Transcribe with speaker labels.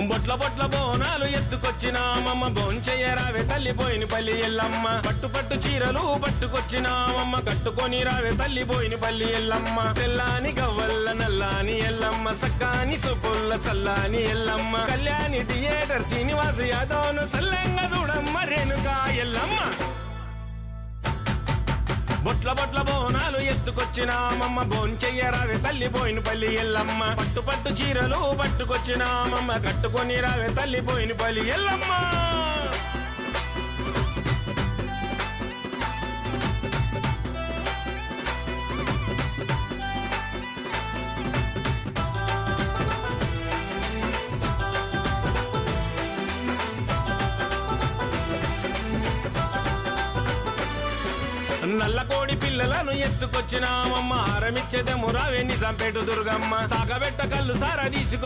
Speaker 1: బొట్ల బొట్ల బోనాలు ఎత్తుకొచ్చినామమ్మ బోంచెయ్యరావే తల్లి పోయిన పల్లి ఎల్లమ్మ పట్టు పట్టు చీరలు పట్టుకొచ్చినామమ్మ కట్టుకొని రావే తల్లి పోయిన పల్లి ఎల్లమ్మ తెల్లాని గవ్వల్ల నల్లాని ఎల్లమ్మ సక్కాని సొపుల్ల సల్లాని ఎల్లమ్మ కళ్యాణి థియేటర్ శ్రీనివాస యాదవ్ను సల్లంగా చూడమ్మ రేణుకా ఎల్లమ్మ బొట్ల బొట్ల బోనాలు ఎత్తుకొచ్చినామమ్మ బోంచెయ్యరావే తల్లి పోయిన పల్లి ఎల్లమ్మ పట్టు పట్టు చీరలు పట్టుకొచ్చినామమ్మ కట్టుకొని రావే తల్లి పోయిన పల్లి ఎల్లమ్మ నల్ల కోడి పిల్లలను ఎత్తుకొచ్చినామమ్మ హారమిచ్చేదము రావే నిజాంపేట దుర్గమ్మ సాగబెట్ట కళ్ళు సారా తీసుకు